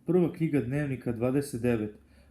Prva knjiga Dnevnika 29.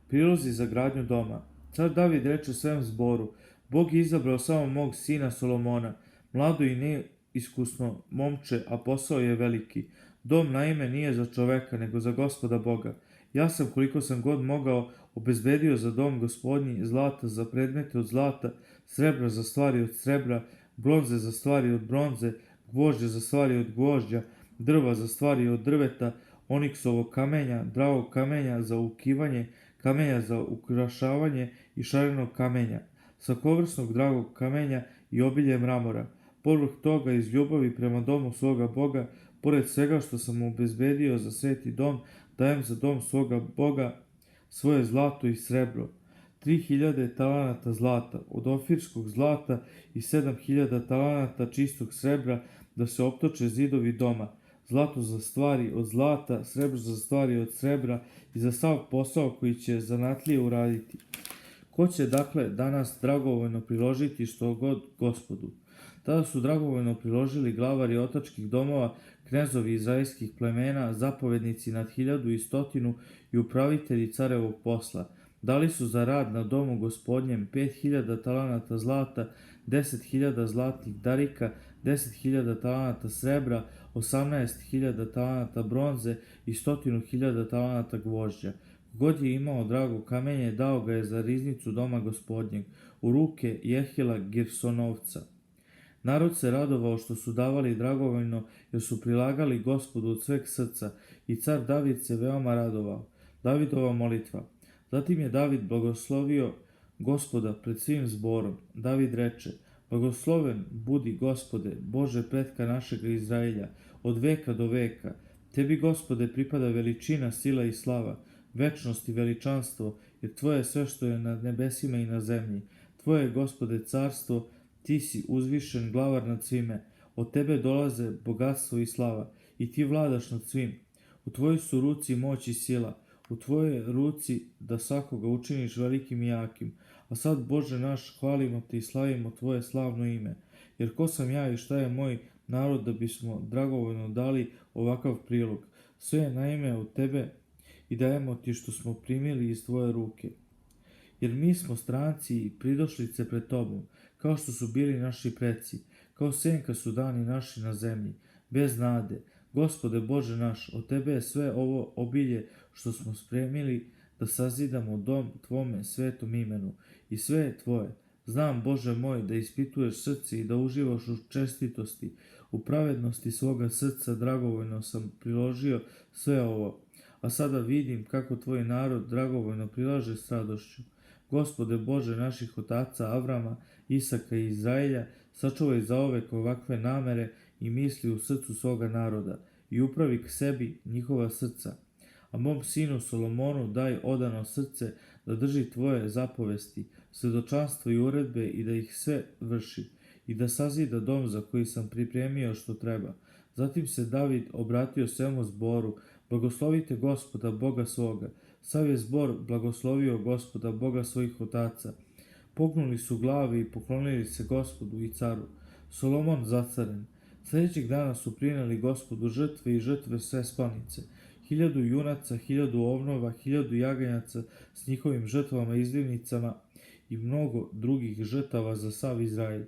Prilozi za gradnju doma. Car David reče svem zboru: Bog je izabrao samo mog sina Solomona, mlado i neiskusno momče, a posao je veliki. Dom naime nije za čoveka, nego za Gospoda Boga. Ja sam, koliko sam god mogao, obezbedio za dom gospodnji zlata za predmete od zlata, srebra za stvari od srebra, bronze za stvari od bronze, gvožđa za stvari od gvožđa, drva za stvari od drveta, oniksovog kamenja, dragog kamenja za ukivanje, kamenja za ukrašavanje i šarenog kamenja, svakovrsnog dragog kamenja i obilje mramora. Povrh toga, iz ljubavi prema domu svoga Boga, pored svega što sam mu obezbedio za sveti dom, dajem za dom svoga Boga svoje zlato i srebro. 3000 talanata zlata, od ofirskog zlata i 7000 talanata čistog srebra, da se optoče zidovi doma, zlato za stvari od zlata, srebro za stvari od srebra i za sav posao koji će zanatlije uraditi. Ko će dakle danas dragovoljno priložiti što god Gospodu? Tada su dragovoljno priložili glavari otačkih domova, knezovi izraelskih plemena, zapovednici nad 1100 i upravitelji carevog posla. Dali su za rad na domu gospodnjem 5000 talanata zlata, 10.000 zlatnih darika, 10.000 talanata srebra, 18.000 talanata bronze i 100.000 talanata gvožđa. God je imao drago kamenje, dao ga je za riznicu doma gospodnjeg, u ruke Jehila Girsonovca. Narod se radovao što su davali dragovoljno, jer su prilagali Gospodu od sveg srca, i car David se veoma radovao. Davidova molitva. Zatim je David blagoslovio Gospoda pred svim zborom. David reče: Blagosloven budi Gospode, Bože pretka našega Izraelja, od veka do veka. Tebi, Gospode, pripada veličina, sila i slava, večnost i veličanstvo, jer Tvoje je sve što je na nebesima i na zemlji. Tvoje je, Gospode, carstvo, Ti si uzvišen glavar nad svime. Od Tebe dolaze bogatstvo i slava, i Ti vladaš nad svim. U Tvojoj su ruci moć i sila, u Tvojoj ruci da svakoga učiniš velikim i jakim. A sad, Bože naš, hvalimo Te i slavimo Tvoje slavno ime. Jer ko sam ja i šta je moj narod da bismo dragovoljno dali ovakav prilog? Sve je naime od Tebe i dajemo Ti što smo primili iz Tvoje ruke. Jer mi smo stranci i pridošlice pred Tobom, kao što su bili naši preci, kao senka su dani naši na zemlji, bez nade. Gospode Bože naš, od Tebe je sve ovo obilje što smo spremili da sazidamo dom Tvome svetom imenu, i sve je Tvoje. Znam, Bože moj, da ispituješ srce i da uživaš u čestitosti, u pravednosti svoga srca dragovoljno sam priložio sve ovo. A sada vidim kako Tvoj narod dragovoljno prilaže s radošću. Gospode Bože naših otaca Avrama, Isaka i Izraelja, sačuvaj zaovek ovakve namere i misli u srcu svoga naroda i upravi k sebi njihova srca. A mom sinu Solomonu daj odano srce da drži Tvoje zapovesti, svedočanstvo i uredbe i da ih sve vrši i da sazida dom za koji sam pripremio što treba. Zatim se David obratio svemu zboru: Blagoslovite Gospoda Boga svoga. Sav je zbor blagoslovio Gospoda Boga svojih otaca. Pognuli su glavi i poklonili se Gospodu i caru. Solomon zacaren. Sljedećeg dana su prineli Gospodu žrtve i žrtve sve spalnice. 1000 junaca, 1000 ovnova, 1000 jaganjaca s njihovim žrtvama i izlivnicama i mnogo drugih žrtava za sav Izrael.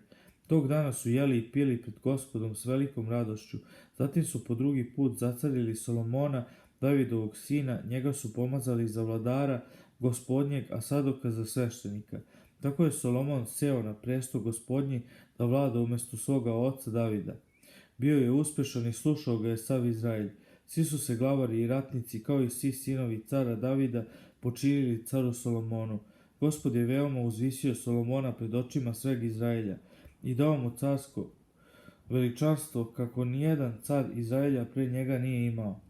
Tog dana su jeli i pili pred Gospodom s velikom radošću. Zatim su po drugi put zacarili Solomona, Davidovog sina, njega su pomazali za vladara gospodnjeg, a Sadoka za sveštenika. Tako je Solomon seo na presto gospodnji da vlada umjesto svoga oca Davida. Bio je uspešan i slušao ga je sav Izrael. Svi su se glavari i ratnici, kao i svi sinovi cara Davida, počinili caru Solomonu. Gospod je veoma uzvisio Solomona pred očima sveg Izraelja i dao mu carsko veličanstvo kako nijedan car Izraelja pre njega nije imao.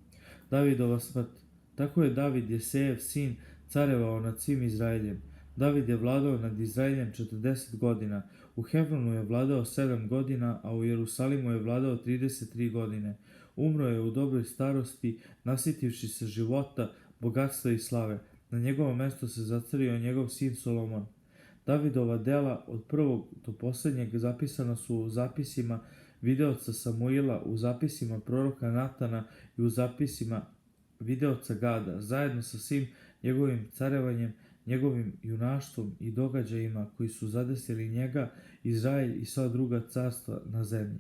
Davidova smrt. Tako je David, Jesejev sin, carevao nad svim Izraeljem. David je vladao nad Izraeljem 40 godina. U Hebronu je vladao 7 godina, a u Jerusalimu je vladao 33 godine. Umro je u dobroj starosti, nasitivši se života, bogatstva i slave. Na njegovo mesto se zacario njegov sin Solomon. Davidova dela od prvog do poslednjeg zapisana su u zapisima videoca Samuila, u zapisima proroka Natana i u zapisima videoca Gada, zajedno sa svim njegovim carevanjem, njegovim junaštvom i događajima koji su zadesili njega, Izrael i sva druga carstva na zemlji.